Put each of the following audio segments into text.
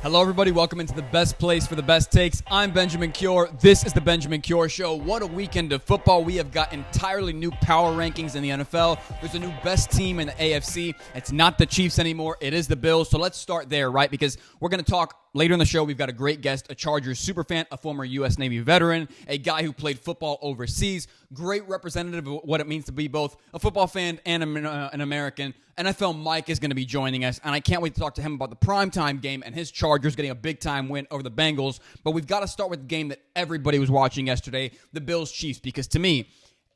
Hello, everybody. Welcome into the best place for the best takes. I'm Benjamin Cure. This is the Benjamin Cure Show. What a weekend of football. We have got entirely new power rankings in the NFL. There's a new best team in the AFC. It's not the Chiefs anymore. It is the Bills. So let's start there, right? Because we're going to talk later in the show. We've got a great guest, a Chargers superfan, a former U.S. Navy veteran, a guy who played football overseas, great representative of what it means to be both a football fan and an American. NFL Mike is going to be joining us, and I can't wait to talk to him about the primetime game and his Chargers getting a big-time win over the Bengals. But we've got to start with the game that everybody was watching yesterday, the Bills-Chiefs, because to me,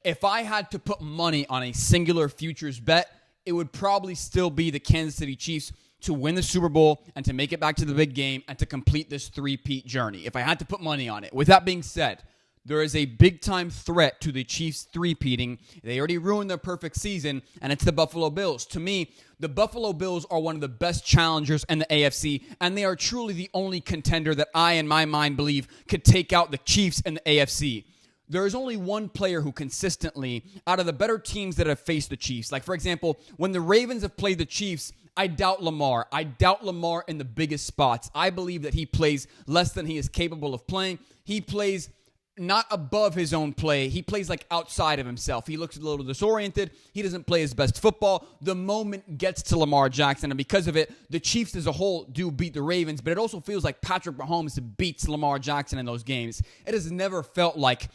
if I had to put money on a singular futures bet, it would probably still be the Kansas City Chiefs to win the Super Bowl and to make it back to the big game and to complete this three-peat journey, if I had to put money on it. With that being said, there is a big-time threat to the Chiefs three-peating. They already ruined their perfect season, and it's the Buffalo Bills. To me, the Buffalo Bills are one of the best challengers in the AFC, and they are truly the only contender that I, in my mind, believe could take out the Chiefs in the AFC. There is only one player who consistently, out of the better teams that have faced the Chiefs, like, for example, when the Ravens have played the Chiefs, I doubt Lamar. I doubt Lamar in the biggest spots. I believe that he plays less than he is capable of playing. He plays not above his own play. He plays like outside of himself. He looks a little disoriented. He doesn't play his best football. The moment gets to Lamar Jackson, and because of it, the Chiefs as a whole do beat the Ravens, but it also feels like Patrick Mahomes beats Lamar Jackson in those games. It has never felt like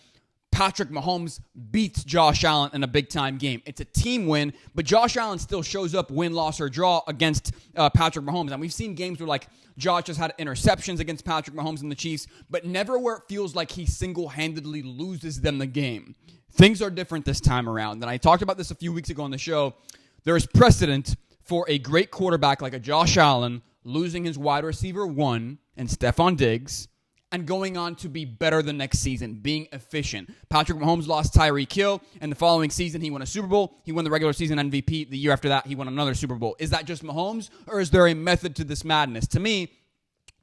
Patrick Mahomes beats Josh Allen in a big-time game. It's a team win, but Josh Allen still shows up win, loss, or draw against Patrick Mahomes. And we've seen games where, like, Josh has had interceptions against Patrick Mahomes and the Chiefs, but never where it feels like he single-handedly loses them the game. Things are different this time around. And I talked about this a few weeks ago on the show. There is precedent for a great quarterback like a Josh Allen losing his wide receiver one and Stephon Diggs, and going on to be better the next season, being efficient. Patrick Mahomes lost Tyreek Hill, and the following season he won a Super Bowl. He won the regular season MVP. The year after that, he won another Super Bowl. Is that just Mahomes, or is there a method to this madness? To me,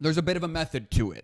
there's a bit of a method to it.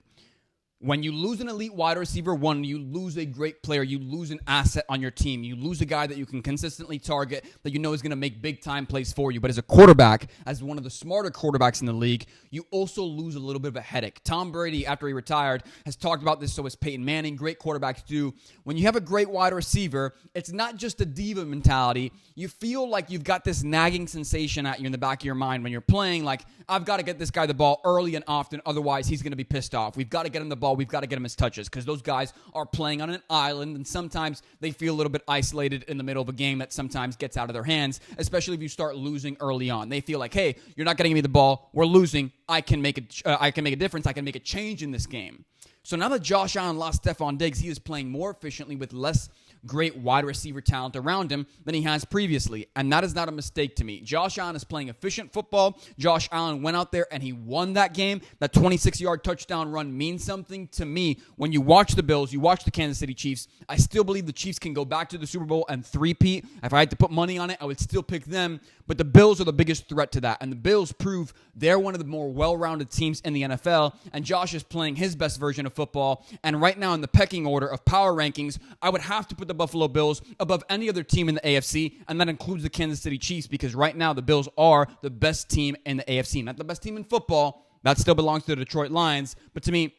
When you lose an elite wide receiver one, you lose a great player. You lose an asset on your team. You lose a guy that you can consistently target, that you know is going to make big-time plays for you. But as a quarterback, as one of the smarter quarterbacks in the league, you also lose a little bit of a headache. Tom Brady, after he retired, has talked about this, so has Peyton Manning. Great quarterbacks do. When you have a great wide receiver, it's not just a diva mentality. You feel like you've got this nagging sensation at you in the back of your mind when you're playing, like, I've got to get this guy the ball early and often, otherwise he's going to be pissed off. We've got to get him the ball. We've got to get him his touches, because those guys are playing on an island, and sometimes they feel a little bit isolated in the middle of a game that sometimes gets out of their hands, especially if you start losing early on. They feel like, hey, you're not getting me the ball. We're losing. I can make a difference. I can make a change in this game. So now that Josh Allen lost Stephon Diggs, he is playing more efficiently with less great wide receiver talent around him than he has previously, and that is not a mistake to me. Josh Allen is playing efficient football. Josh Allen went out there and he won that game. That 26-yard touchdown run means something to me. When you watch the Bills, you watch the Kansas City Chiefs, I still believe the Chiefs can go back to the Super Bowl and three-peat. If I had to put money on it, I would still pick them, but the Bills are the biggest threat to that, and the Bills prove they're one of the more well-rounded teams in the NFL, and Josh is playing his best version of football, and right now in the pecking order of power rankings, I would have to put the Buffalo Bills above any other team in the AFC, and that includes the Kansas City Chiefs, because right now the Bills are the best team in the AFC. Not the best team in football. That still belongs to the Detroit Lions, but to me,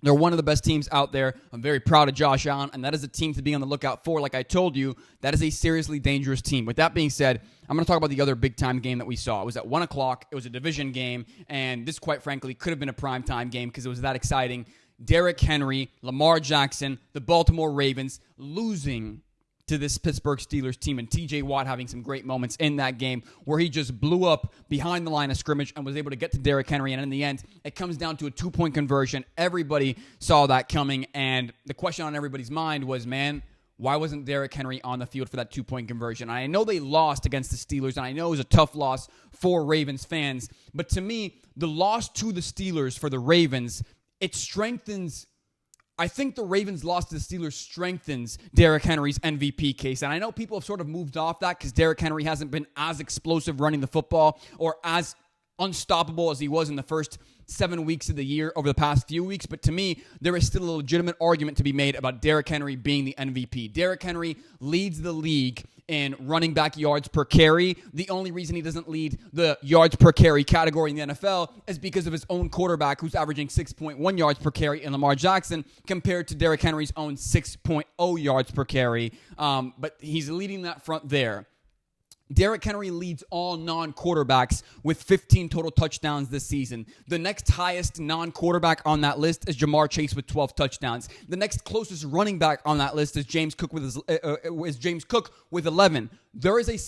they're one of the best teams out there. I'm very proud of Josh Allen, and that is a team to be on the lookout for. Like I told you, that is a seriously dangerous team. With that being said, I'm going to talk about the other big-time game that we saw. It was at 1 o'clock. It was a division game, and this, quite frankly, could have been a primetime game because it was that exciting. Derrick Henry, Lamar Jackson, the Baltimore Ravens losing to this Pittsburgh Steelers team, and TJ Watt having some great moments in that game where he just blew up behind the line of scrimmage and was able to get to Derrick Henry, and in the end, it comes down to a 2-point conversion. Everybody saw that coming, and the question on everybody's mind was, man, why wasn't Derrick Henry on the field for that 2-point conversion? And I know they lost against the Steelers, and I know it was a tough loss for Ravens fans, but to me, the loss to the Steelers for the Ravens, it strengthens, I think the Ravens loss to the Steelers strengthens Derrick Henry's MVP case. And I know people have sort of moved off that because Derrick Henry hasn't been as explosive running the football or as unstoppable as he was in the first 7 weeks of the year over the past few weeks. But to me, there is still a legitimate argument to be made about Derrick Henry being the MVP. Derrick Henry leads the league in running back yards per carry. The only reason he doesn't lead the yards per carry category in the NFL is because of his own quarterback, who's averaging 6.1 yards per carry in Lamar Jackson, compared to Derrick Henry's own 6.0 yards per carry. But he's leading that front there. Derrick Henry leads all non-quarterbacks with 15 total touchdowns this season. The next highest non-quarterback on that list is Jamar Chase with 12 touchdowns. The next closest running back on that list is James Cook with 11. There is a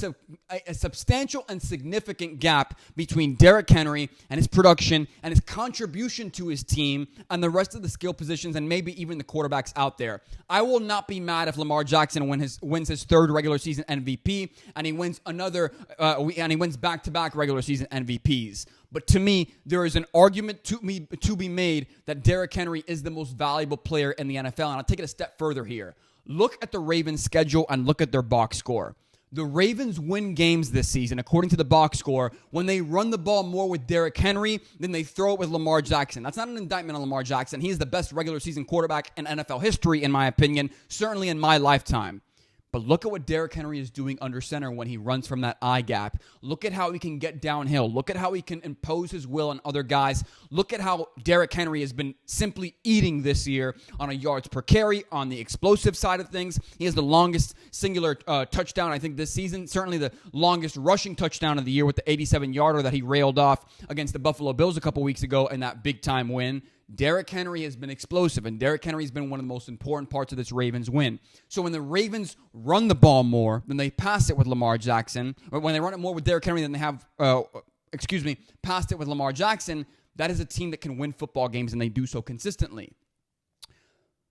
substantial and significant gap between Derrick Henry and his production and his contribution to his team and the rest of the skill positions and maybe even the quarterbacks out there. I will not be mad if Lamar Jackson wins his third regular season MVP and he wins back-to-back regular season MVPs. But to me, there is an argument to be made that Derrick Henry is the most valuable player in the NFL. And I'll take it a step further here. Look at the Ravens' schedule and look at their box score. The Ravens win games this season, according to the box score, when they run the ball more with Derrick Henry than they throw it with Lamar Jackson. That's not an indictment on Lamar Jackson. He is the best regular season quarterback in NFL history, in my opinion, certainly in my lifetime. But look at what Derrick Henry is doing under center when he runs from that eye gap. Look at how he can get downhill. Look at how he can impose his will on other guys. Look at how Derrick Henry has been simply eating this year on a yards per carry, on the explosive side of things. He has the longest singular touchdown, I think, this season. Certainly the longest rushing touchdown of the year with the 87-yarder that he railed off against the Buffalo Bills a couple weeks ago in that big-time win. Derrick Henry has been explosive, and Derrick Henry has been one of the most important parts of this Ravens win. So when the Ravens run the ball more than they pass it with Lamar Jackson, or when they run it more with Derrick Henry than they have, passed it with Lamar Jackson, that is a team that can win football games, and they do so consistently.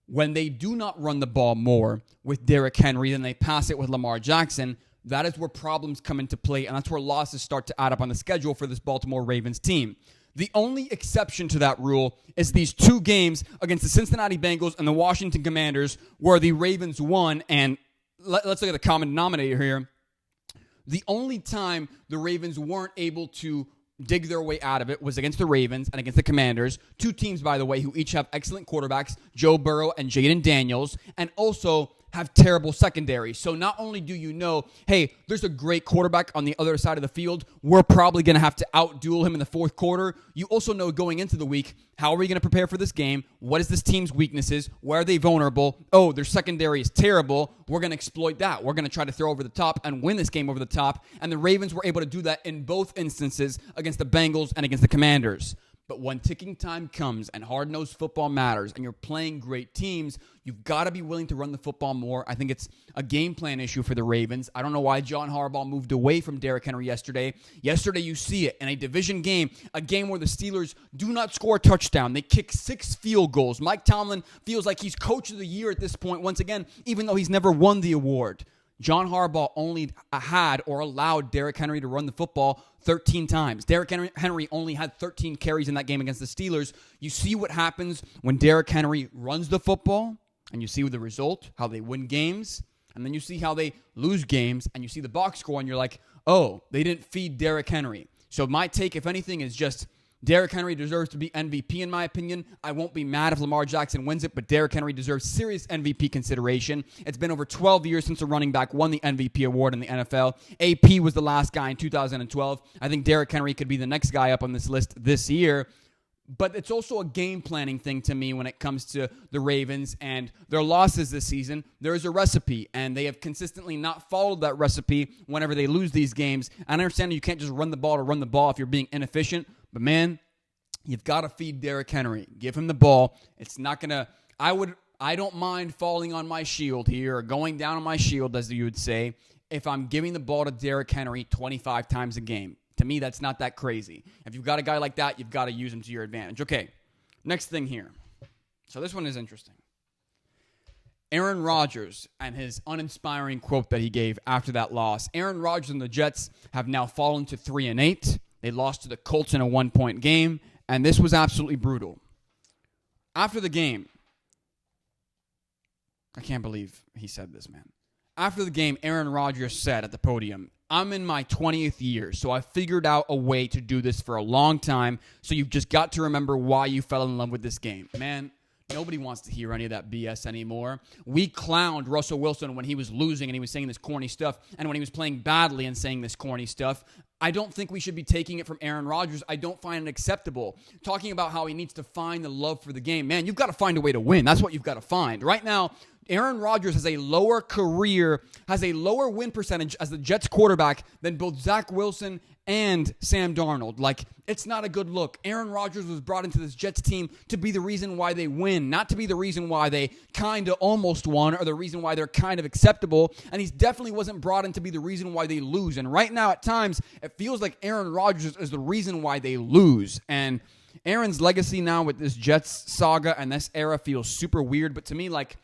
When they do not run the ball more with Derrick Henry than they pass it with Lamar Jackson, that is where problems come into play, and that's where losses start to add up on the schedule for this Baltimore Ravens team. The only exception to that rule is these two games against the Cincinnati Bengals and the Washington Commanders where the Ravens won, and let's look at the common denominator here. The only time the Ravens weren't able to dig their way out of it was against the Ravens and against the Commanders. Two teams, by the way, who each have excellent quarterbacks, Joe Burrow and Jaden Daniels, and also have terrible secondary. So not only do you know, hey, there's a great quarterback on the other side of the field, we're probably going to have to out-duel him in the fourth quarter. You also know going into the week, how are we going to prepare for this game? What is this team's weaknesses? Where are they vulnerable? Oh, their secondary is terrible. We're going to exploit that. We're going to try to throw over the top and win this game over the top. And the Ravens were able to do that in both instances against the Bengals and against the Commanders. But when ticking time comes and hard-nosed football matters and you're playing great teams, you've got to be willing to run the football more. I think it's a game plan issue for the Ravens. I don't know why John Harbaugh moved away from Derrick Henry yesterday. Yesterday, you see it in a division game, a game where the Steelers do not score a touchdown. They kick 6 field goals. Mike Tomlin feels like he's coach of the year at this point, once again, even though he's never won the award. John Harbaugh only had or allowed Derrick Henry to run the football 13 times. Derrick Henry only had 13 carries in that game against the Steelers. You see what happens when Derrick Henry runs the football, and you see the result, how they win games, and then you see how they lose games, and you see the box score, and you're like, oh, they didn't feed Derrick Henry. So my take, if anything, is just Derrick Henry deserves to be MVP, in my opinion. I won't be mad if Lamar Jackson wins it, but Derrick Henry deserves serious MVP consideration. It's been over 12 years since a running back won the MVP award in the NFL. AP was the last guy in 2012. I think Derrick Henry could be the next guy up on this list this year. But it's also a game planning thing to me when it comes to the Ravens and their losses this season. There is a recipe, and they have consistently not followed that recipe whenever they lose these games. I understand you can't just run the ball to run the ball if you're being inefficient, but man, you've got to feed Derrick Henry. Give him the ball. It's not going to I don't mind falling on my shield here, or going down on my shield, as you would say, if I'm giving the ball to Derrick Henry 25 times a game. To me, that's not that crazy. If you've got a guy like that, you've got to use him to your advantage. Okay, next thing here. So this one is interesting. Aaron Rodgers and his uninspiring quote that he gave after that loss. Aaron Rodgers and the Jets have now fallen to 3-8. They lost to the Colts in a 1-point game, and this was absolutely brutal. After the game, I can't believe he said this, man. After the game, Aaron Rodgers said at the podium, I'm in my 20th year, so I figured out a way to do this for a long time, so you've just got to remember why you fell in love with this game. Man, nobody wants to hear any of that BS anymore. We clowned Russell Wilson when he was losing and he was saying this corny stuff, and when he was playing badly and saying this corny stuff. I don't think we should be taking it from Aaron Rodgers. I don't find it acceptable. Talking about how he needs to find the love for the game. Man, you've got to find a way to win. That's what you've got to find. Right now, Aaron Rodgers has a lower win percentage as the Jets quarterback than both Zach Wilson and Sam Darnold. Like, it's not a good look. Aaron Rodgers was brought into this Jets team to be the reason why they win, not to be the reason why they kind of almost won or the reason why they're kind of acceptable. And he definitely wasn't brought in to be the reason why they lose. And right now, at times, it feels like Aaron Rodgers is the reason why they lose. And Aaron's legacy now with this Jets saga and this era feels super weird. But to me, like,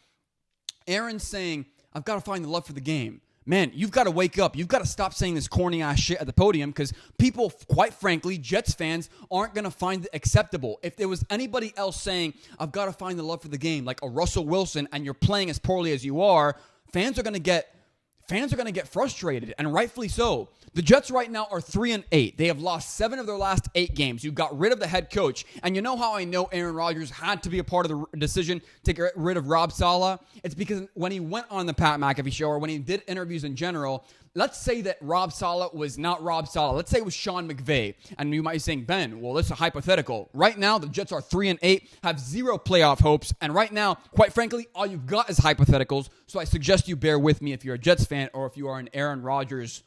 Aaron's saying, I've got to find the love for the game. Man, you've got to wake up. You've got to stop saying this corny-ass shit at the podium because people, quite frankly, Jets fans, aren't going to find it acceptable. If there was anybody else saying, I've got to find the love for the game, like a Russell Wilson, and you're playing as poorly as you are, fans are going to get frustrated, and rightfully so. The Jets right now are 3-8. They have lost 7 of their last 8 games. You got rid of the head coach. And you know how I know Aaron Rodgers had to be a part of the decision to get rid of Rob Saleh? It's because when he went on the Pat McAfee show or when he did interviews in general, let's say that Rob Saleh was not Rob Saleh. Let's say it was Sean McVay. And you might be saying, Ben, well, this is a hypothetical. Right now, the Jets are 3-8, have 0 playoff hopes. And right now, quite frankly, all you've got is hypotheticals. So I suggest you bear with me if you're a Jets fan or if you are an Aaron Rodgers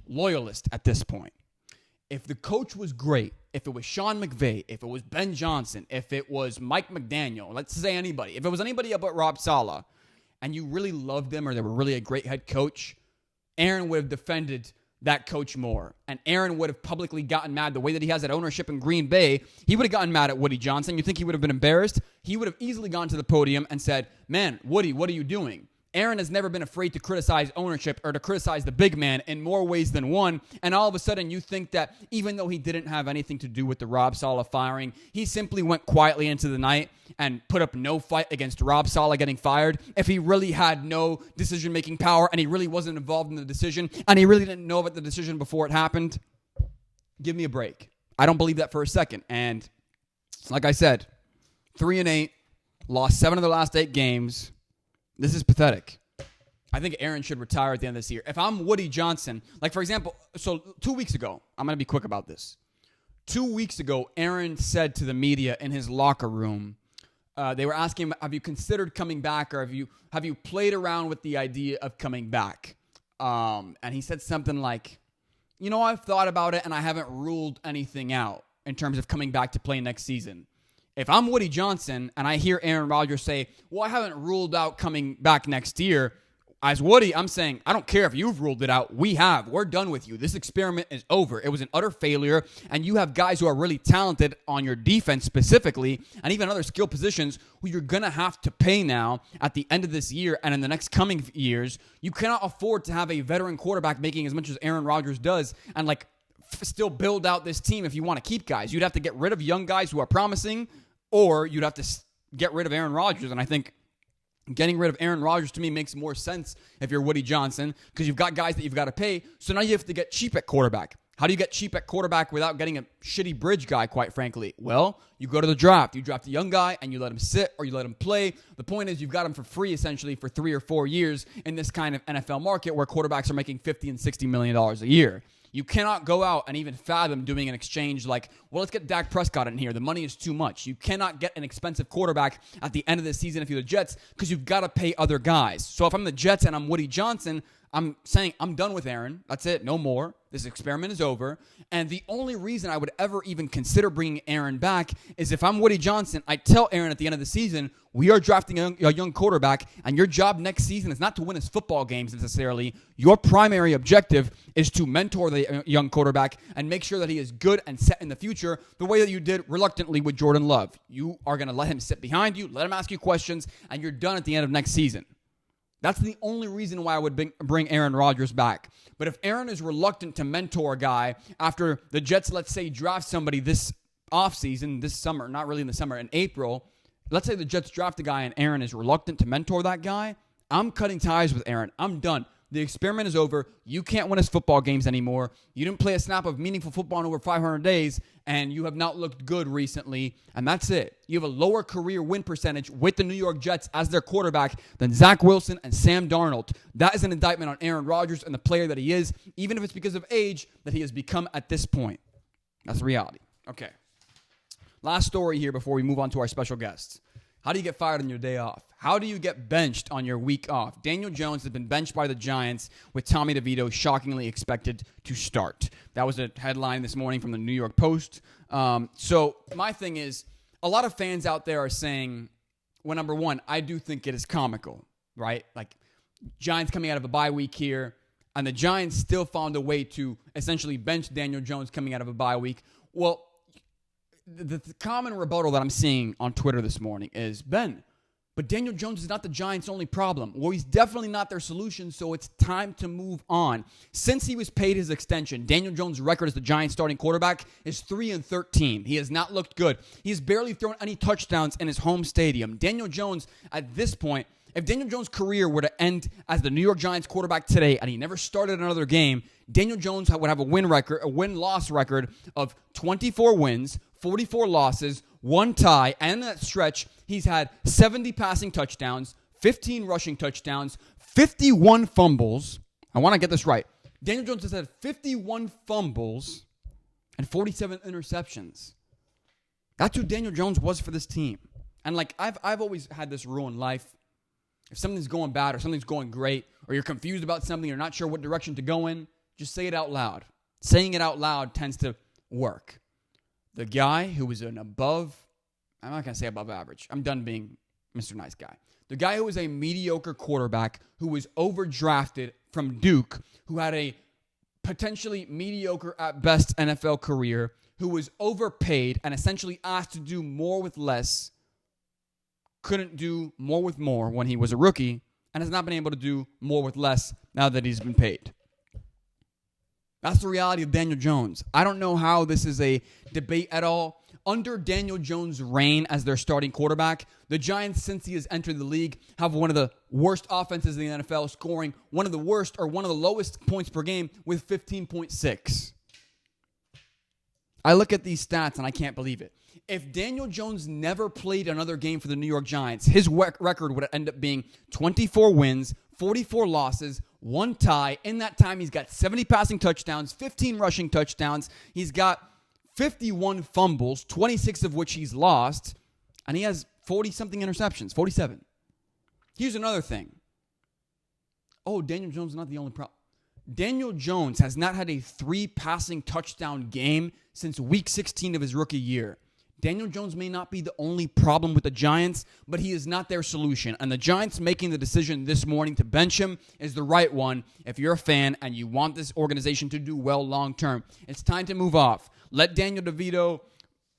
loyalist at this point. If the coach was great, if it was Sean McVay, if it was Ben Johnson, if it was Mike McDaniel, let's say anybody, if it was anybody but Rob Saleh, and you really loved them or they were really a great head coach, Aaron would have defended that coach more. And Aaron would have publicly gotten mad the way that he has that ownership in Green Bay. He would have gotten mad at Woody Johnson. You think he would have been embarrassed? He would have easily gone to the podium and said, man, Woody, what are you doing? Aaron has never been afraid to criticize ownership or to criticize the big man in more ways than one. And all of a sudden you think that even though he didn't have anything to do with the Rob Saleh firing, he simply went quietly into the night and put up no fight against Rob Saleh getting fired. If he really had no decision-making power and he really wasn't involved in the decision and he really didn't know about the decision before it happened, give me a break. I don't believe that for a second. And like I said, 3-8, lost 7 of the last 8 games. This is pathetic. I think Aaron should retire at the end of this year. If I'm Woody Johnson, like for example, so 2 weeks ago, I'm going to be quick about this. 2 weeks ago, Aaron said to the media in his locker room, they were asking him, have you considered coming back or have you played around with the idea of coming back? And he said something like, I've thought about it and I haven't ruled anything out in terms of coming back to play next season. If I'm Woody Johnson and I hear Aaron Rodgers say, well, I haven't ruled out coming back next year, as Woody, I'm saying, I don't care if you've ruled it out. We have. We're done with you. This experiment is over. It was an utter failure, and you have guys who are really talented on your defense specifically, and even other skill positions who you're going to have to pay now at the end of this year and in the next coming years. You cannot afford to have a veteran quarterback making as much as Aaron Rodgers does and still build out this team if you want to keep guys. You'd have to get rid of young guys who are promising, or you'd have to get rid of Aaron Rodgers. And I think getting rid of Aaron Rodgers to me makes more sense if you're Woody Johnson because you've got guys that you've got to pay. So now you have to get cheap at quarterback. How do you get cheap at quarterback without getting a shitty bridge guy, quite frankly? Well, you go to the draft. You draft a young guy and you let him sit or you let him play. The point is you've got him for free essentially for 3 or 4 years in this kind of NFL market where quarterbacks are making $50 and $60 million a year. You cannot go out and even fathom doing an exchange like, well, let's get Dak Prescott in here. The money is too much. You cannot get an expensive quarterback at the end of the season if you're the Jets because you've got to pay other guys. So if I'm the Jets and I'm Woody Johnson, I'm saying I'm done with Aaron. That's it. No more. This experiment is over. And the only reason I would ever even consider bringing Aaron back is if I'm Woody Johnson, I tell Aaron at the end of the season, we are drafting a young quarterback, and your job next season is not to win his football games necessarily. Your primary objective is to mentor the young quarterback and make sure that he is good and set in the future the way that you did reluctantly with Jordan Love. You are going to let him sit behind you, let him ask you questions, and you're done at the end of next season. That's the only reason why I would bring Aaron Rodgers back. But if Aaron is reluctant to mentor a guy after the Jets, let's say, draft somebody this offseason, this summer, not really in the summer, in April, let's say the Jets draft a guy and Aaron is reluctant to mentor that guy, I'm cutting ties with Aaron. I'm done. The experiment is over. You can't win us football games anymore. You didn't play a snap of meaningful football in over 500 days, and you have not looked good recently, and that's it. You have a lower career win percentage with the New York Jets as their quarterback than Zach Wilson and Sam Darnold. That is an indictment on Aaron Rodgers and the player that he is, even if it's because of age that he has become at this point. That's the reality. Okay. Last story here before we move on to our special guests. How do you get fired on your day off? How do you get benched on your week off? Daniel Jones has been benched by the Giants with Tommy DeVito shockingly expected to start. That was a headline this morning from the New York Post. So my thing is, a lot of fans out there are saying, well, number one, I do think it is comical, right? Like, Giants coming out of a bye week here, and the Giants still found a way to essentially bench Daniel Jones coming out of a bye week. Well, the common rebuttal that I'm seeing on Twitter this morning is, Ben, but Daniel Jones is not the Giants' only problem. Well, he's definitely not their solution, so it's time to move on. Since he was paid his extension, Daniel Jones' record as the Giants' starting quarterback is 3-13. He has not looked good. He has barely thrown any touchdowns in his home stadium. Daniel Jones, at this point, if Daniel Jones' career were to end as the New York Giants quarterback today and he never started another game, Daniel Jones would have a win-loss record of 24 wins, 44 losses, 1 tie, and in that stretch, he's had 70 passing touchdowns, 15 rushing touchdowns, 51 fumbles. I want to get this right. Daniel Jones has had 51 fumbles and 47 interceptions. That's who Daniel Jones was for this team. And like I've always had this rule in life. If something's going bad or something's going great, or you're confused about something, you're not sure what direction to go in, just say it out loud. Saying it out loud tends to work. The guy who was I'm not going to say above average. I'm done being Mr. Nice Guy. The guy who was a mediocre quarterback, who was overdrafted from Duke, who had a potentially mediocre at best NFL career, who was overpaid and essentially asked to do more with less, couldn't do more with more when he was a rookie, and has not been able to do more with less now that he's been paid. That's the reality of Daniel Jones. I don't know how this is a debate at all. Under Daniel Jones' reign as their starting quarterback, the Giants, since he has entered the league, have one of the worst offenses in the NFL, scoring one of the worst or one of the lowest points per game with 15.6. I look at these stats and I can't believe it. If Daniel Jones never played another game for the New York Giants, his record would end up being 24 wins, 44 losses, 1 tie. In that time, he's got 70 passing touchdowns, 15 rushing touchdowns. He's got 51 fumbles, 26 of which he's lost, and he has 40-something interceptions, 47. Here's another thing. Oh, Daniel Jones is not the only problem. Daniel Jones has not had a 3 passing touchdown game since week 16 of his rookie year. Daniel Jones may not be the only problem with the Giants, but he is not their solution. And the Giants making the decision this morning to bench him is the right one if you're a fan and you want this organization to do well long term. It's time to move off. Let Daniel DeVito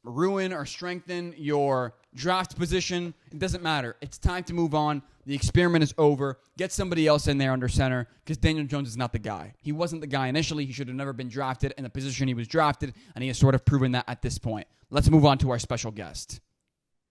ruin or strengthen your draft position. It doesn't matter. It's time to move on. The experiment is over. Get somebody else in there under center because Daniel Jones is not the guy. He wasn't the guy initially. He should have never been drafted in the position he was drafted, and he has sort of proven that at this point. Let's move on to our special guest.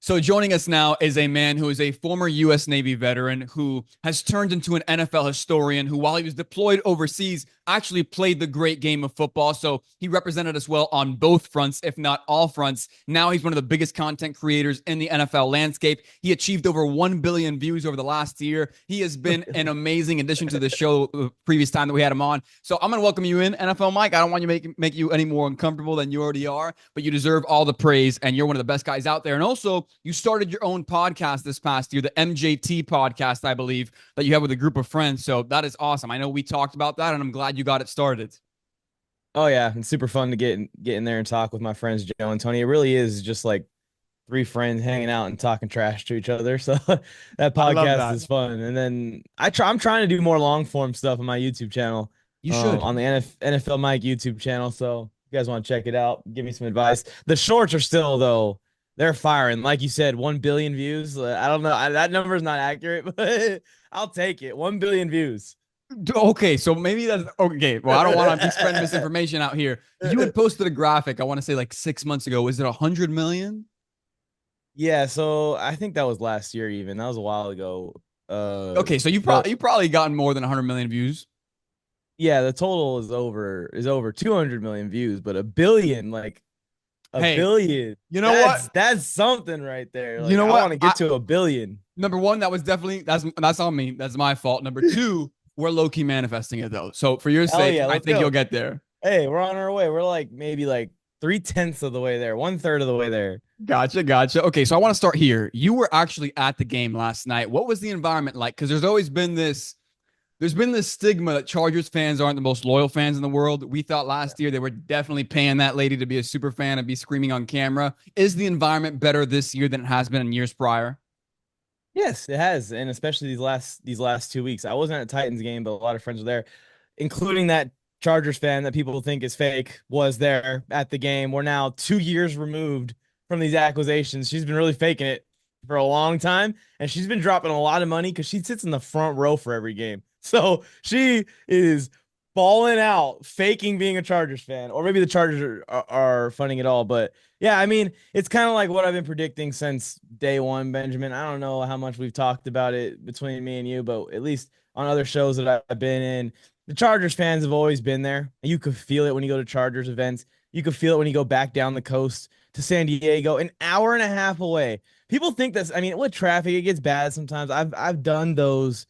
So joining us now is a man who is a former U.S. Navy veteran who has turned into an NFL historian who, while he was deployed overseas, actually played the great game of football. So he represented us well on both fronts, if not all fronts. Now he's one of the biggest content creators in the NFL landscape. He achieved over 1 billion views over the last year. He has been an amazing addition to the show the previous time that we had him on. So I'm going to welcome you in, NFL Mike. I don't want you to make you any more uncomfortable than you already are, but you deserve all the praise, and you're one of the best guys out there. And also, you started your own podcast this past year, the MJT podcast, I believe, that you have with a group of friends. So that is awesome. I know we talked about that, and I'm glad you got it started. Oh, yeah. It's super fun to get in there and talk with my friends, Joe and Tony. It really is just like 3 friends hanging out and talking trash to each other. So that podcast is fun. And then I'm trying to do more long form stuff on my YouTube channel. You should. On the NFL Mike YouTube channel. So if you guys want to check it out, give me some advice. The shorts are still, though, they're firing. Like you said, 1 billion views. I don't know. That number is not accurate, but I'll take it. 1 billion views. Okay, so maybe that's okay. Well, I don't want to spread misinformation out here. You had posted a graphic, I want to say like 6 months ago. Was it 100 million? Yeah, so I think that was last year even. That was a while ago. Okay, so you probably gotten more than 100 million views. Yeah, the total is over 200 million views, but a billion, like a Hey, billion. you know what? That's something right there. You Like know I what? want to get to a billion. Number one, that was definitely that's on me. That's my fault. Number two, we're low key manifesting it though. So for your Hell sake, yeah, I let's think you'll go. get there. Hey, we're on our way. We're like maybe like 3/10 of the way there, 1/3 of the way there. Gotcha, gotcha. Okay, so I want to start here. You were actually at the game last night. What was the environment like? Because there's been this stigma that Chargers fans aren't the most loyal fans in the world. We thought last year they were definitely paying that lady to be a super fan and be screaming on camera. Is the environment better this year than it has been in years prior? Yes, it has, and especially these last 2 weeks. I wasn't at a Titans game, but a lot of friends were there, including that Chargers fan that people think is fake was there at the game. We're now 2 years removed from these accusations. She's been really faking it for a long time, and she's been dropping a lot of money because she sits in the front row for every game. So she is balling out, faking being a Chargers fan, or maybe the Chargers are funding it all. But yeah, I mean, it's kind of like what I've been predicting since day one, Benjamin. I don't know how much we've talked about it between me and you, but at least on other shows that I've been in, the Chargers fans have always been there. And you could feel it when you go to Chargers events. You could feel it when you go back down the coast to San Diego, an hour and a half away. People think that's, I mean, with traffic, it gets bad sometimes. I've done those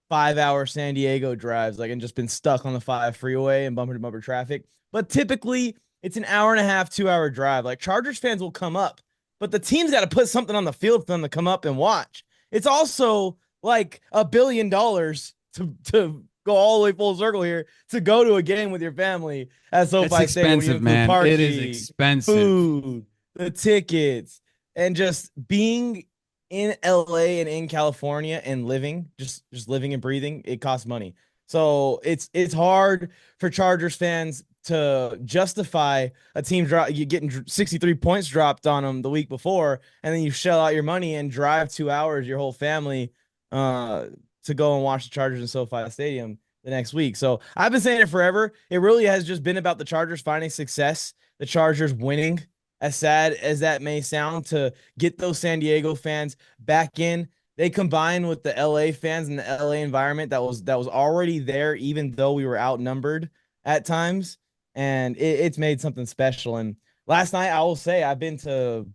5 hour San Diego drives, like, and just been stuck on the 5 freeway and bumper to bumper traffic. But typically, it's an hour and a half, 2 hour drive. Like, Chargers fans will come up, but the team's got to put something on the field for them to come up and watch. It's also like $1 billion to go all the way full circle here to go to a game with your family at It's SoFi Stadium when you expensive, include man. It is parking, expensive. food, the tickets, and just being in LA and in California and living, just living and breathing, it costs money. So it's hard for Chargers fans to justify a team you getting 63 points dropped on them the week before, and then you shell out your money and drive 2 hours, your whole family, to go and watch the Chargers in SoFi Stadium the next week. So I've been saying it forever. It really has just been about the Chargers finding success, the Chargers winning, as sad as that may sound, to get those San Diego fans back in. They combined with the LA fans and the LA environment that was already there, even though we were outnumbered at times. And it's made something special. And last night, I will say, I've been to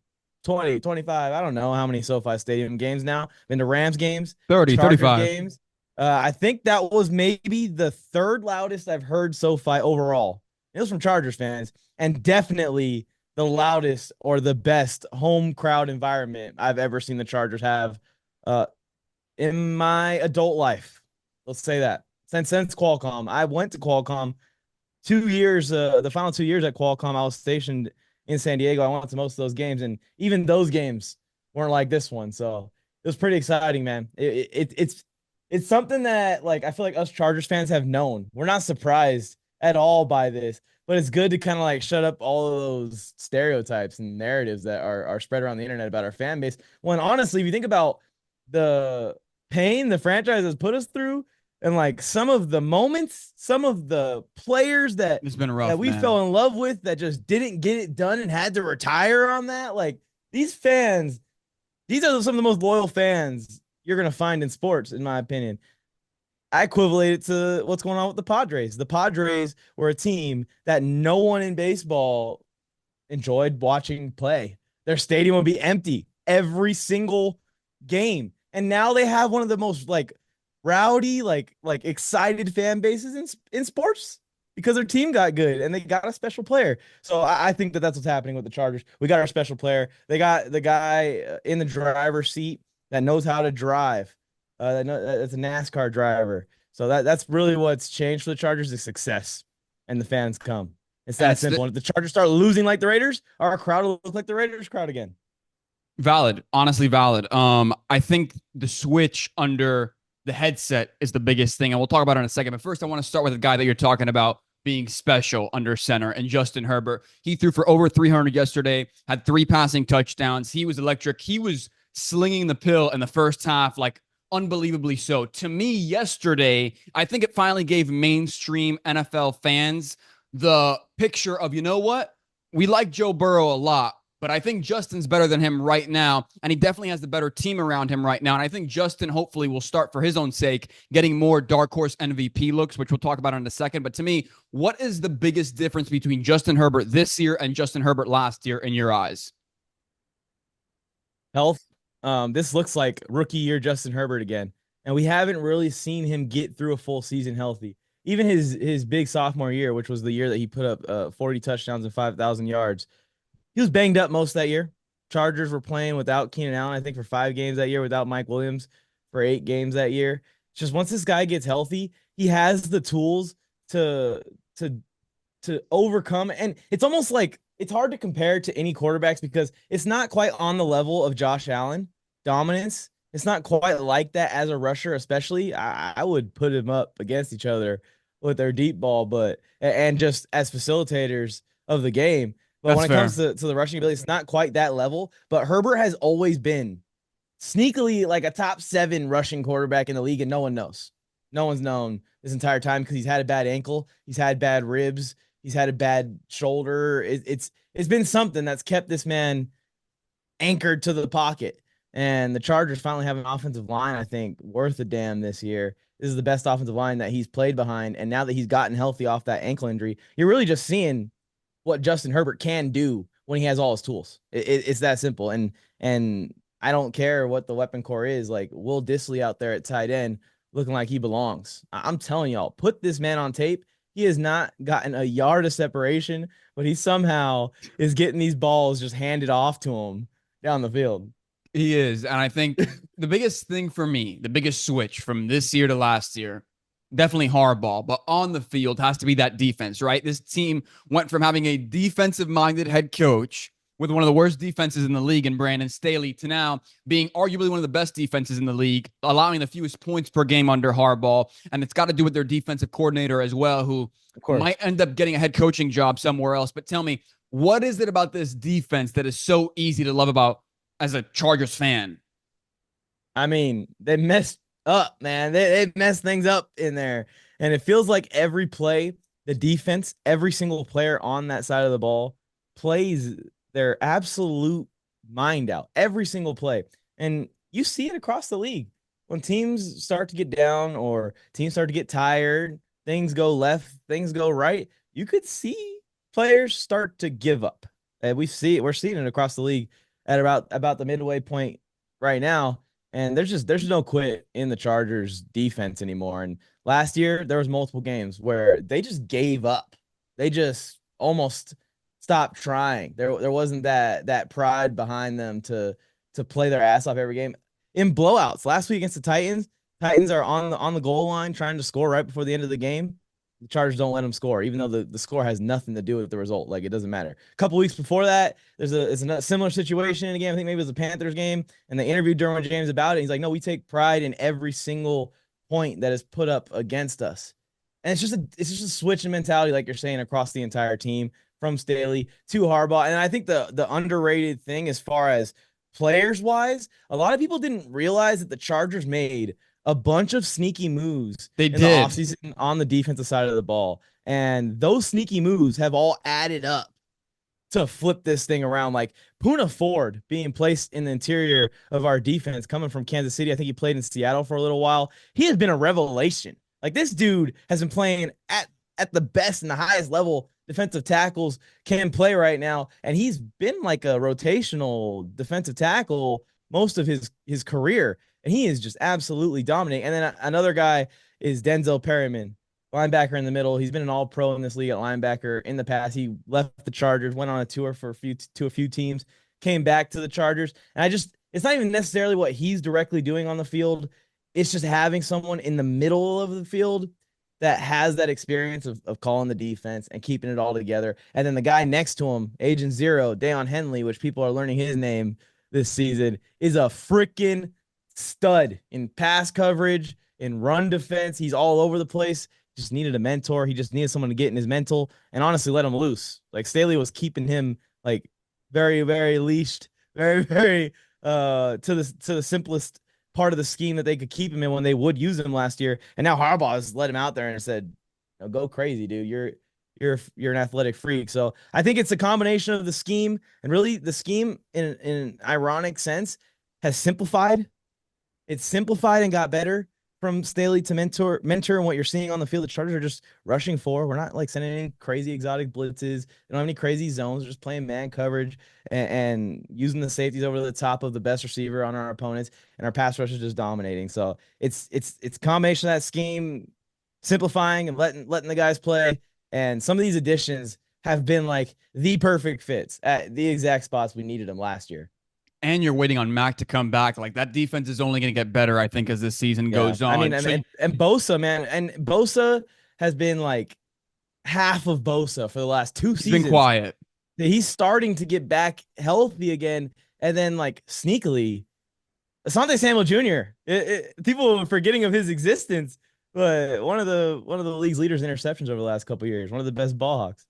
20, 25, I don't know how many SoFi Stadium games now. Been to Rams games, 30, Chargers 35. games. I think that was maybe the third loudest I've heard SoFi overall. It was from Chargers fans, and definitely the loudest or the best home crowd environment I've ever seen the Chargers have uh, in my adult life. Let's say that. Since Qualcomm, I went to Qualcomm 2 years. The final 2 years at Qualcomm, I was stationed in San Diego. I went to most of those games, and even those games weren't like this one. So it was pretty exciting, man. It's something that, like, I feel like us Chargers fans have known. We're not surprised at all by this, but it's good to kind of like shut up all of those stereotypes and narratives that are spread around the internet about our fan base. When honestly, if you think about the pain the franchise has put us through, and like some of the moments, some of the players that It's been that rough, we man. fell in love with that just didn't get it done and had to retire on that, like, these fans, these are some of the most loyal fans you're gonna find in sports, in my opinion. I equivalent it to what's going on with the Padres. The Padres were a team that no one in baseball enjoyed watching play. Their stadium would be empty every single game. And now they have one of the most like rowdy, like excited fan bases in sports because their team got good and they got a special player. So I think that that's what's happening with the Chargers. We got our special player. They got the guy in the driver's seat that knows how to drive. That's a NASCAR driver. So that's really what's changed for the Chargers is success, and the fans come. It's And that it's simple. And if the Chargers start losing like the Raiders, our crowd will look like the Raiders crowd again. valid, honestly valid. I think the switch under the headset is the biggest thing, and we'll talk about it in a second. But first, I want to start with a guy that you're talking about being special under center, and Justin Herbert. He threw for over 300 yesterday, had 3 passing touchdowns. He was electric. He was slinging the pill in the first half, like unbelievably so. To me, yesterday, I think it finally gave mainstream NFL fans the picture of, you know what? We like Joe Burrow a lot, But I think Justin's better than him right now, and he definitely has the better team around him right now. And I think Justin hopefully will start, for his own sake, getting more dark horse MVP looks, which we'll talk about in a second. But to me, what is the biggest difference between Justin Herbert this year and Justin Herbert last year in your eyes? Health. This looks like rookie year Justin Herbert again, and we haven't really seen him get through a full season healthy. Even his big sophomore year, which was the year that he put up 40 touchdowns and 5,000 yards, he was banged up most of that year. Chargers were playing without Keenan Allen, I think, for 5 games that year, without Mike Williams for 8 games that year. Just once this guy gets healthy, he has the tools to to to overcome. And it's almost like it's hard to compare to any quarterbacks because it's not quite on the level of Josh Allen dominance. It's not quite like that as a rusher, especially. I would put him up against each other with their deep ball, but and just as facilitators of the game. But That's when it fair. comes to the rushing ability, it's not quite that level. But Herbert has always been sneakily like a top 7 rushing quarterback in the league, and no one knows. No one's known this entire time because he's had a bad ankle, he's had bad ribs, he's had a bad shoulder. It's been something that's kept this man anchored to the pocket. And the Chargers finally have an offensive line, I think, worth a damn this year. This is the best offensive line that he's played behind. And now that he's gotten healthy off that ankle injury, you're really just seeing what Justin Herbert can do when he has all his tools. It's that simple. And I don't care what the weapon core is. Like Will Dissly out there at tight end looking like he belongs. I'm telling y'all, put this man on tape. He has not gotten a yard of separation, but he somehow is getting these balls just handed off to him down the field. He is. And I think the biggest thing for me, the biggest switch from this year to last year, definitely Harbaugh, but on the field has to be that defense, right? This team went from having a defensive-minded head coach with one of the worst defenses in the league in Brandon Staley to now being arguably one of the best defenses in the league, allowing the fewest points per game under Harbaugh. And it's got to do with their defensive coordinator as well, who might end up getting a head coaching job somewhere else. But tell me, what is it about this defense that is so easy to love about as a Chargers fan? I mean, they messed up, man. They messed things up in there. And it feels like every play, the defense, every single player on that side of the ball plays their absolute mind out every single play. And you see it across the league. When teams start to get down or teams start to get tired, things go left, things go right, you could see players start to give up. And we're seeing it across the league at about the midway point right now. And there's no quit in the Chargers defense anymore. And last year there was multiple games where they just gave up. They just almost stopped trying. There wasn't that pride behind them to play their ass off every game. In blowouts, last week against the Titans are on the goal line trying to score right before the end of the game. The Chargers don't let them score, even though the score has nothing to do with the result. Like, it doesn't matter. A couple weeks before that, it's a similar situation in a game. I think maybe it was the Panthers game, and they interviewed Derwin James about it. He's like, no, we take pride in every single point that is put up against us. And it's just a switch in mentality, like you're saying, across the entire team from Staley to Harbaugh. And I think the underrated thing as far as players wise, a lot of people didn't realize that the Chargers made a bunch of sneaky moves They in did. the offseason on the defensive side of the ball. And those sneaky moves have all added up to flip this thing around. Like Poona Ford being placed in the interior of our defense, coming from Kansas City. I think he played in Seattle for a little while. He has been a revelation. Like, this dude has been playing at the best and the highest level defensive tackles can play right now. And he's been like a rotational defensive tackle most of his career. And he is just absolutely dominating. And then another guy is Denzel Perryman, linebacker in the middle. He's been an all-pro in this league at linebacker in the past. He left the Chargers, went on a tour for a few teams, came back to the Chargers. And it's not even necessarily what he's directly doing on the field. It's just having someone in the middle of the field that has that experience of calling the defense and keeping it all together. And then the guy next to him, Agent Zero, Deion Henley, which people are learning his name this season, is a freaking stud in pass coverage, in run defense. He's all over the place. Just needed a mentor. He just needed someone to get in his mental and honestly let him loose. Like, Staley was keeping him like very, very leashed, very, very to the simplest part of the scheme that they could keep him in when they would use him last year. And now Harbaugh has let him out there and said, go crazy, dude. you're an athletic freak. So I think it's a combination of the scheme, and really the scheme in an ironic sense has simplified. It's simplified and got better from Staley to mentor, and what you're seeing on the field. The Chargers are just rushing forward. We're not like sending any crazy exotic blitzes. They don't have any crazy zones. We're just playing man coverage and using the safeties over the top of the best receiver on our opponents, and our pass rush is just dominating. So it's a combination of that scheme, simplifying and letting the guys play. And some of these additions have been like the perfect fits at the exact spots we needed them last year. And you're waiting on Mac to come back. Like, that defense is only going to get better, I think, as this season goes on. I mean, and Bosa, man, and Bosa has been like half of Bosa for the last 2 seasons. He's been quiet. He's starting to get back healthy again, and then like sneakily, Asante Samuel Jr. People are forgetting of his existence, but one of the league's leaders in interceptions over the last couple of years. One of the best ball hawks.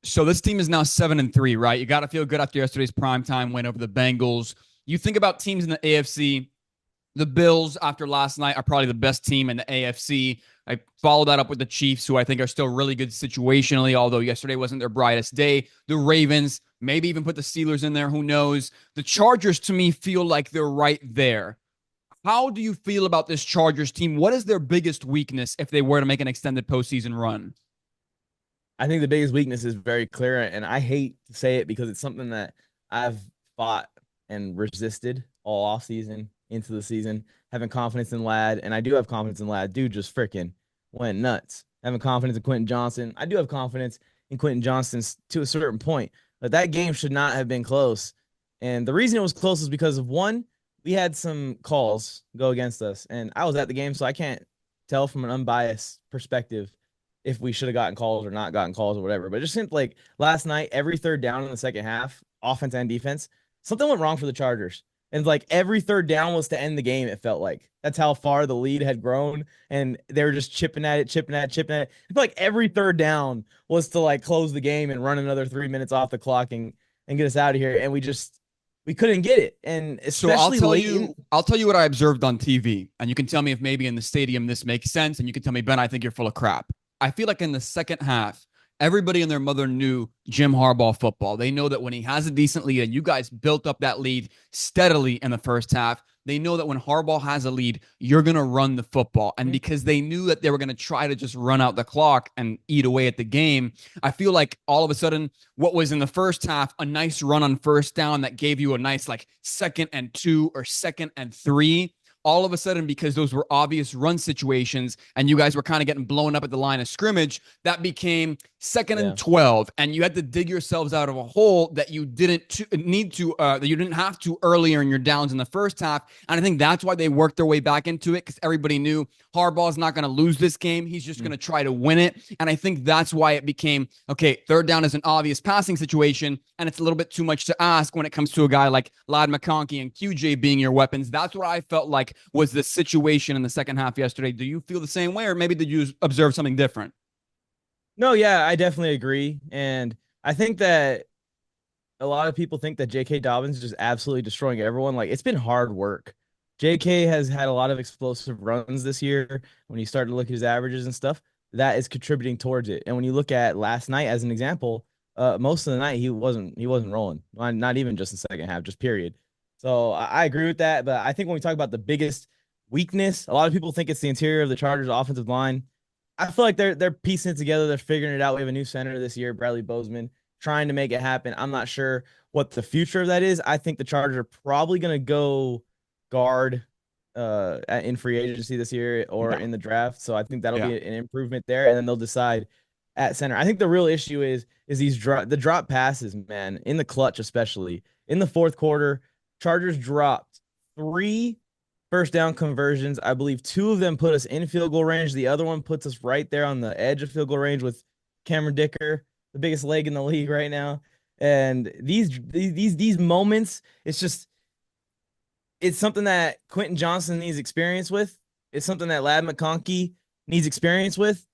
So this team is now 7-3, right? You got to feel good after yesterday's primetime win over the Bengals. You think about teams in the AFC. The Bills, after last night, are probably the best team in the AFC. I follow that up with the Chiefs, who I think are still really good situationally, although yesterday wasn't their brightest day. The Ravens, maybe even put the Steelers in there. Who knows? The Chargers, to me, feel like they're right there. How do you feel about this Chargers team? What is their biggest weakness if they were to make an extended postseason run? I think the biggest weakness is very clear, and I hate to say it because it's something that I've fought and resisted all offseason into the season, having confidence in Ladd, and I do have confidence in Ladd. Dude just freaking went nuts. Having confidence in Quentin Johnson. I do have confidence in Quentin Johnson to a certain point, but that game should not have been close. And the reason it was close is because of, one, we had some calls go against us, and I was at the game, so I can't tell from an unbiased perspective if we should have gotten calls or not gotten calls or whatever. But it just seemed like last night, every third down in the second half, offense and defense, something went wrong for the Chargers. And like every third down was to end the game, it felt like. That's how far the lead had grown. And they were just chipping at it. It felt like every third down was to like close the game and run another 3 minutes off the clock and get us out of here. And we couldn't get it. And especially I'll tell you what I observed on TV. And you can tell me if maybe in the stadium this makes sense. And you can tell me, Ben, I think you're full of crap. I feel like in the second half, everybody and their mother knew Jim Harbaugh football. They know that when he has a decent lead, and you guys built up that lead steadily in the first half, they know that when Harbaugh has a lead, you're going to run the football. And because they knew that they were going to try to just run out the clock and eat away at the game, I feel like all of a sudden, what was in the first half, a nice run on first down that gave you a nice like 2nd and 2 or 2nd and 3, all of a sudden, because those were obvious run situations and you guys were kind of getting blown up at the line of scrimmage, that became 2nd and 12. And you had to dig yourselves out of a hole that you didn't that you didn't have to earlier in your downs in the first half. And I think that's why they worked their way back into it, because everybody knew Harbaugh's not going to lose this game. He's just going to try to win it. And I think that's why it became, okay, third down is an obvious passing situation, and it's a little bit too much to ask when it comes to a guy like Ladd McConkey and QJ being your weapons. That's what I felt like was the situation in the second half yesterday. Do you feel the same way, or maybe did you observe something different? No, yeah, I definitely agree. And I think that a lot of people think that J.K. Dobbins is just absolutely destroying everyone. Like, it's been hard work. J.K. has had a lot of explosive runs this year. When you start to look at his averages and stuff, that is contributing towards it. And when you look at last night as an example, most of the night he wasn't rolling. Not even just the second half, just period. So I agree with that. But I think when we talk about the biggest weakness, a lot of people think it's the interior of the Chargers offensive line. I feel like they're piecing it together. They're figuring it out. We have a new center this year, Bradley Bozeman, trying to make it happen. I'm not sure what the future of that is. I think the Chargers are probably going to go guard in free agency this year or in the draft. So I think that'll be an improvement there. And then they'll decide at center. I think the real issue is the drop passes, man, in the clutch, especially in the fourth quarter. Chargers dropped 3 first down conversions. I believe 2 of them put us in field goal range. The other one puts us right there on the edge of field goal range with Cameron Dicker, the biggest leg in the league right now. And these moments, it's something that Quentin Johnson needs experience with. It's something that Ladd McConkey needs experience with.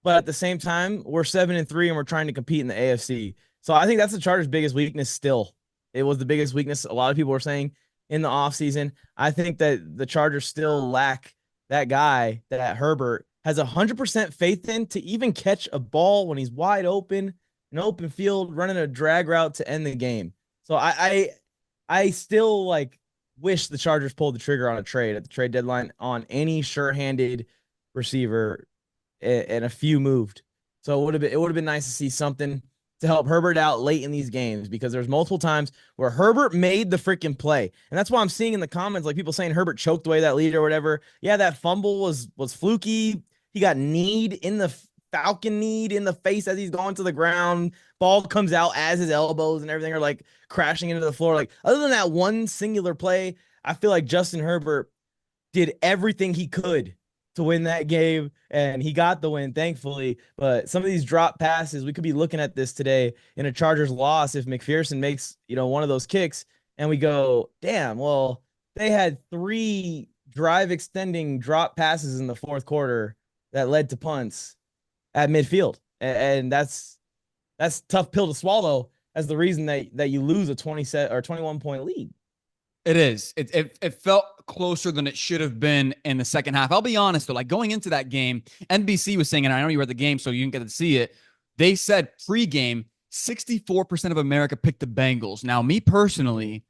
But at the same time, we're 7-3 and we're trying to compete in the AFC. So I think that's the Chargers' biggest weakness still. It was the biggest weakness a lot of people were saying in the offseason. I think that the Chargers still lack that guy, that Herbert, has 100% faith in to even catch a ball when he's wide open, an open field, running a drag route to end the game. So I still like wish the Chargers pulled the trigger on a trade at the trade deadline on any sure-handed receiver, and a few moved. So it would have been nice to see something to help Herbert out late in these games, because there's multiple times where Herbert made the freaking play. And that's why I'm seeing in the comments like people saying Herbert choked away that lead or whatever. Yeah, that fumble was fluky. He got kneed in the Falcon kneed in the face as he's going to the ground. Ball comes out as his elbows and everything are like crashing into the floor. Like, other than that one singular play, I feel like Justin Herbert did everything he could to win that game, and he got the win, thankfully. But some of these drop passes, we could be looking at this today in a Chargers loss if McPherson makes, one of those kicks, and we go, damn, well, they had 3 drive extending drop passes in the fourth quarter that led to punts at midfield. And that's tough pill to swallow as the reason that you lose a 20 set or 21-point lead. It is. It felt closer than it should have been in the second half. I'll be honest, though, like going into that game, NBC was saying, and I know you were at the game, so you didn't get to see it. They said pregame, 64% of America picked the Bengals. Now, me personally,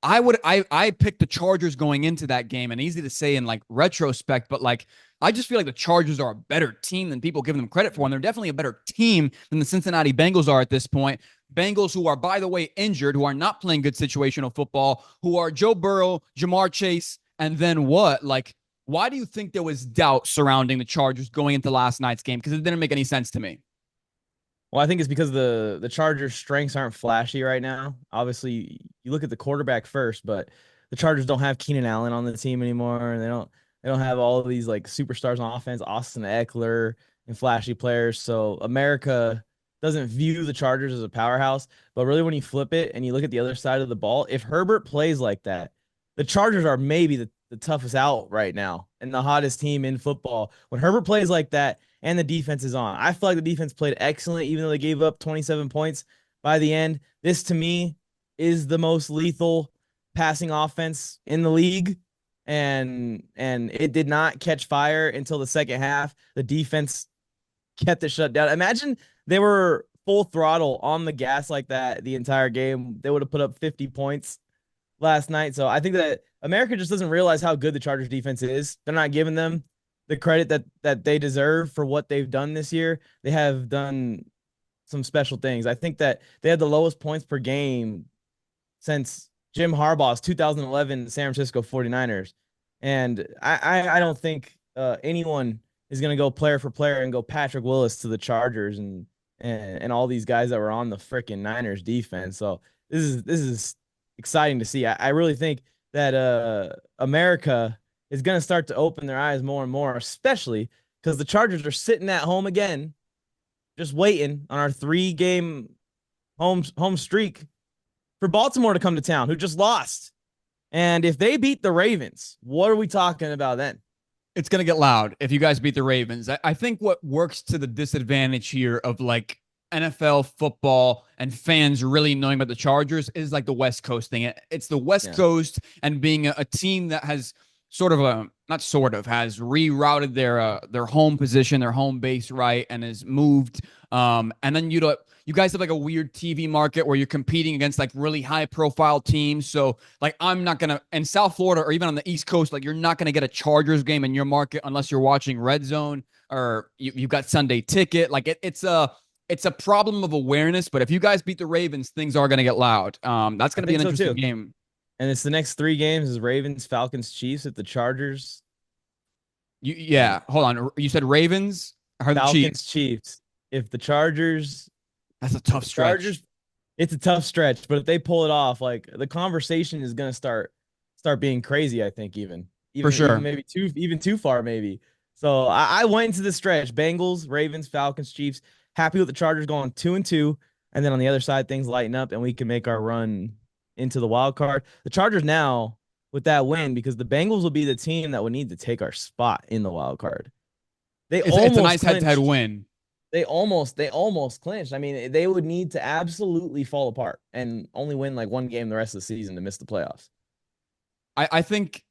I picked the Chargers going into that game, and easy to say in like retrospect, but like I just feel like the Chargers are a better team than people give them credit for, and they're definitely a better team than the Cincinnati Bengals are at this point. Bengals, who are, by the way, injured, who are not playing good situational football, who are Joe Burrow, Jamar Chase, and then what? Like, why do you think there was doubt surrounding the Chargers going into last night's game? Because it didn't make any sense to me. Well, I think it's because the Chargers' strengths aren't flashy right now. Obviously, you look at the quarterback first, but the Chargers don't have Keenan Allen on the team anymore. They don't have all of these like superstars on offense, Austin Eckler and flashy players. So America doesn't view the Chargers as a powerhouse. But really, when you flip it and you look at the other side of the ball, if Herbert plays like that, the Chargers are maybe the toughest out right now and the hottest team in football. When Herbert plays like that and the defense is on, I feel like the defense played excellent, even though they gave up 27 points by the end. This, to me, is the most lethal passing offense in the league. And it did not catch fire until the second half. The defense kept it shut down. Imagine they were full throttle on the gas like that the entire game. They would have put up 50 points last night. So I think that America just doesn't realize how good the Chargers defense is. They're not giving them the credit that they deserve for what they've done this year. They have done some special things. I think that they had the lowest points per game since Jim Harbaugh's 2011 San Francisco 49ers. And I don't think anyone is going to go player for player and go Patrick Willis to the Chargers and all these guys that were on the freaking Niners defense. So this is exciting to see. I really think that America is going to start to open their eyes more and more, especially because the Chargers are sitting at home again, just waiting on our 3-game home streak for Baltimore to come to town, who just lost. And if they beat the Ravens, what are we talking about then? It's going to get loud if you guys beat the Ravens. I think what works to the disadvantage here of like NFL football and fans really knowing about the Chargers is like the West Coast thing. It's the West Coast and being a team that has has rerouted their home position, their home base, right, and has moved. And then you guys have like a weird TV market where you're competing against like really high profile teams. So like I'm not gonna in South Florida or even on the East Coast, like you're not gonna get a Chargers game in your market unless you're watching Red Zone or you've got Sunday Ticket. Like it's a problem of awareness. But if you guys beat the Ravens, things are gonna get loud. That's gonna be an interesting game. And it's the next 3 games is Ravens, Falcons, Chiefs at the Chargers. Hold on. You said Ravens? I heard Falcons, the Chiefs. If the Chargers, that's a tough stretch. It's a tough stretch, but if they pull it off, like the conversation is going to start being crazy. I think even for sure, even maybe too far, maybe. So I went into this stretch: Bengals, Ravens, Falcons, Chiefs. Happy with the Chargers going 2-2, and then on the other side things lighten up, and we can make our run into the wild card. The Chargers now with that win, because the Bengals will be the team that would need to take our spot in the wild card. It's a nice head-to-head win. They almost clinched. I mean, they would need to absolutely fall apart and only win like 1 game the rest of the season to miss the playoffs. I think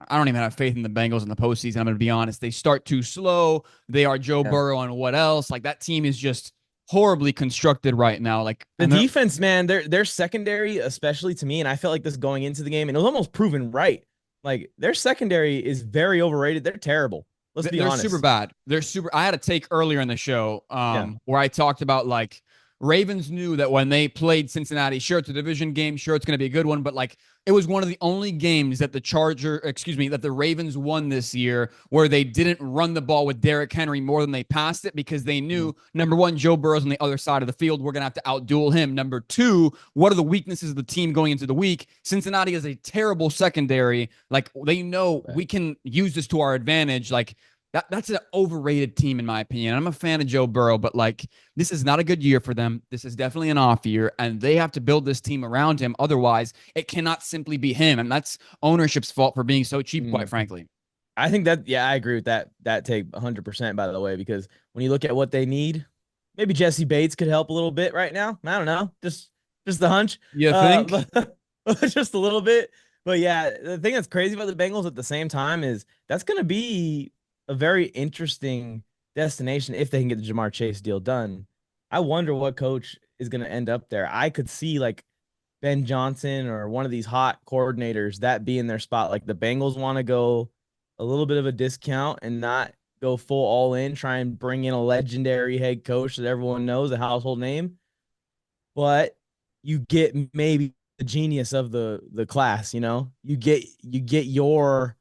I don't even have faith in the Bengals in the postseason. I'm going to be honest. They start too slow. They are Joe Yeah. Burrow and what else? Like that team is just horribly constructed right now. Like The defense, man, their secondary, especially to me, and I felt like this going into the game, and it was almost proven right. Like their secondary is very overrated. They're terrible. Let's be honest. They're super bad. They're super. I had a take earlier in the show where I talked about like Ravens knew that when they played Cincinnati, sure, it's a division game, sure, it's going to be a good one, but like it was one of the only games that that the Ravens won this year where they didn't run the ball with Derrick Henry more than they passed it because they knew, number one, Joe Burrow's on the other side of the field. We're going to have to outduel him. Number two, what are the weaknesses of the team going into the week? Cincinnati is a terrible secondary. Like they know we can use this to our advantage. Like that's an overrated team in my opinion. I'm a fan of Joe Burrow, but like this is not a good year for them. This is definitely an off year, and they have to build this team around him. Otherwise, it cannot simply be him, and that's ownership's fault for being so cheap, quite frankly. I think that, yeah, I agree with that take 100%, by the way, because when you look at what they need, maybe Jesse Bates could help a little bit right now. I don't know, just the hunch. You think? Just a little bit. But yeah, the thing that's crazy about the Bengals at the same time is that's going to be a very interesting destination if they can get the Jamar Chase deal done. I wonder what coach is going to end up there. I could see like Ben Johnson or one of these hot coordinators that be in their spot. Like the Bengals want to go a little bit of a discount and not go full all in, try and bring in a legendary head coach that everyone knows, a household name. But you get maybe the genius of the class, you know? You get your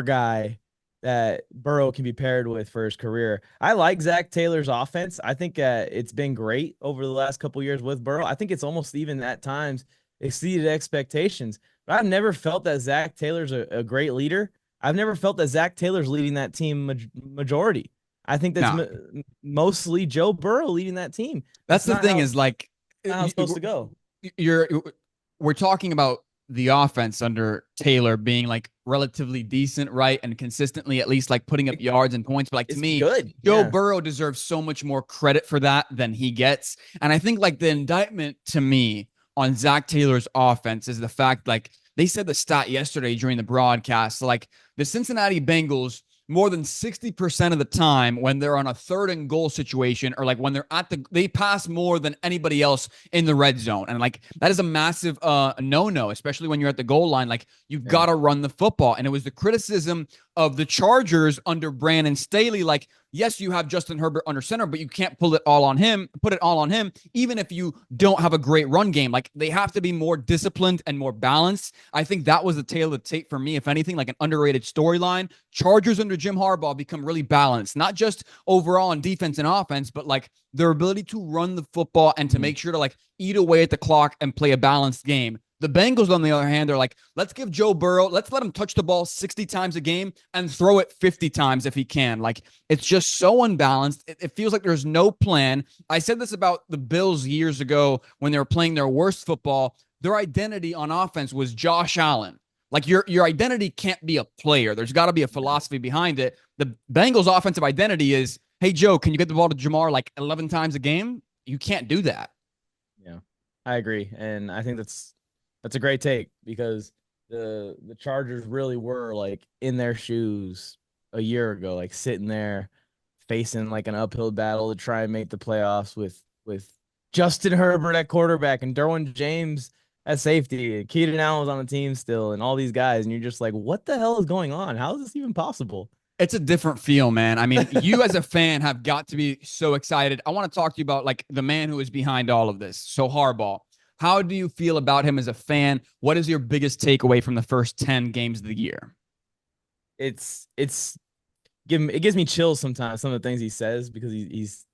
guy that Burrow can be paired with for his career. I like Zach Taylor's offense. I think it's been great over the last couple of years with Burrow. I think it's almost even at times exceeded expectations. But I've never felt that Zach Taylor's a great leader. I've never felt that Zach Taylor's leading that team majority. I think that's mostly Joe Burrow leading that team. That's the thing is like how it's supposed to go. We're talking about the offense under Taylor being like relatively decent, right? And consistently at least like putting up yards and points. But like to me, good. Joe Burrow deserves so much more credit for that than he gets. And I think like the indictment to me on Zach Taylor's offense is the fact like they said the stat yesterday during the broadcast, like the Cincinnati Bengals more than 60% of the time when they're on a 3rd and goal situation or like when they're they pass more than anybody else in the red zone. And like that is a massive no-no, especially when you're at the goal line. Like you've got to run the football. And it was the criticism of the Chargers under Brandon Staley. Like, yes, you have Justin Herbert under center, but you can't put it all on him, even if you don't have a great run game. Like they have to be more disciplined and more balanced. I think that was the tale of the tape for me, if anything, like an underrated storyline. Chargers under Jim Harbaugh become really balanced, not just overall on defense and offense, but like their ability to run the football and to make sure to like eat away at the clock and play a balanced game. The Bengals, on the other hand, are like, let's give Joe Burrow, let's let him touch the ball 60 times a game and throw it 50 times if he can. Like, it's just so unbalanced. It feels like there's no plan. I said this about the Bills years ago when they were playing their worst football. Their identity on offense was Josh Allen. Like, your identity can't be a player. There's got to be a philosophy behind it. The Bengals' offensive identity is, hey, Joe, can you get the ball to Jamar like 11 times a game? You can't do that. Yeah, I agree. And I think that's a great take because the Chargers really were like in their shoes a year ago, like sitting there facing like an uphill battle to try and make the playoffs with Justin Herbert at quarterback and Derwin James at safety. And Keenan Allen was on the team still and all these guys. And you're just like, what the hell is going on? How is this even possible? It's a different feel, man. I mean, you as a fan have got to be so excited. I want to talk to you about like the man who is behind all of this. So Harbaugh. How do you feel about him as a fan? What is your biggest takeaway from the first 10 games of the year? It gives me chills sometimes, some of the things he says, because he's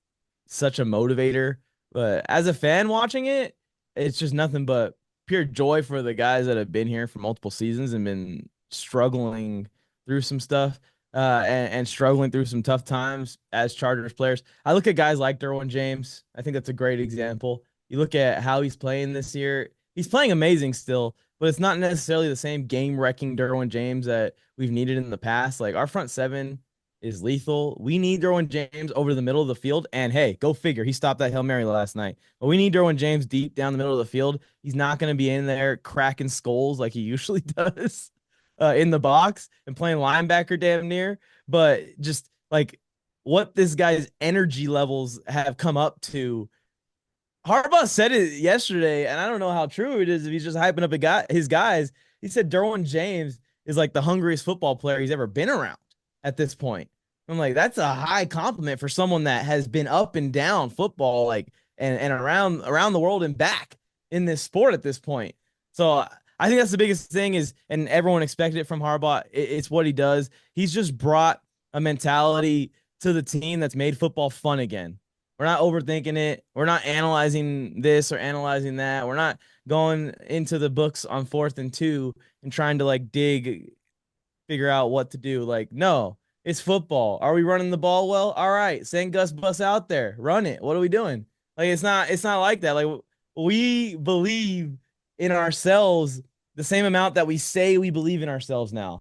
such a motivator. But as a fan watching it, it's just nothing but pure joy for the guys that have been here for multiple seasons and been struggling through some stuff and struggling through some tough times as Chargers players. I look at guys like Derwin James. I think that's a great example. You look at how he's playing this year. He's playing amazing still, but it's not necessarily the same game-wrecking Derwin James that we've needed in the past. Like, our front seven is lethal. We need Derwin James over the middle of the field. And, hey, go figure. He stopped that Hail Mary last night. But we need Derwin James deep down the middle of the field. He's not going to be in there cracking skulls like he usually does. in the box and playing linebacker damn near. But just like what this guy's energy levels have come up to. Harbaugh said it yesterday, and I don't know how true it is if he's just hyping up his guys. He said Derwin James is like the hungriest football player he's ever been around at this point. I'm like, that's a high compliment for someone that has been up and down football, like and around the world and back in this sport at this point. So I think that's the biggest thing is, and everyone expected it from Harbaugh. It's what he does. He's just brought a mentality to the team that's made football fun again. We're not overthinking it. We're not analyzing this or analyzing that. We're not going into the books on 4th and 2 and trying to like figure out what to do. Like, no, it's football. Are we running the ball well? All right, send Gus Bus out there, run it. What are we doing? Like, it's not like that. Like, we believe in ourselves the same amount that we say we believe in ourselves now.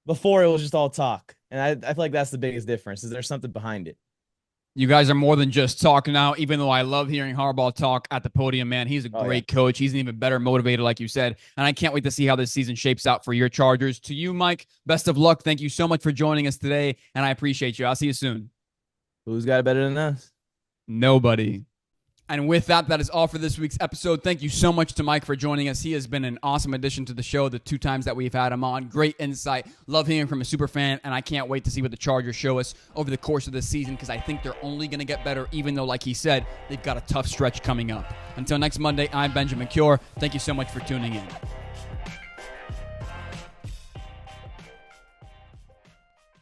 Before it was just all talk, and I feel like that's the biggest difference. Is there's something behind it. You guys are more than just talking now, even though I love hearing Harbaugh talk at the podium, man. He's a great coach. He's an even better motivator, like you said. And I can't wait to see how this season shapes out for your Chargers. To you, Mike, best of luck. Thank you so much for joining us today, and I appreciate you. I'll see you soon. Who's got it better than us? Nobody. And with that, that is all for this week's episode. Thank you so much to Mike for joining us. He has been an awesome addition to the show the 2 times that we've had him on. Great insight. Love hearing from a super fan, and I can't wait to see what the Chargers show us over the course of this season because I think they're only going to get better, even though, like he said, they've got a tough stretch coming up. Until next Monday, I'm Benjamin Cure. Thank you so much for tuning in.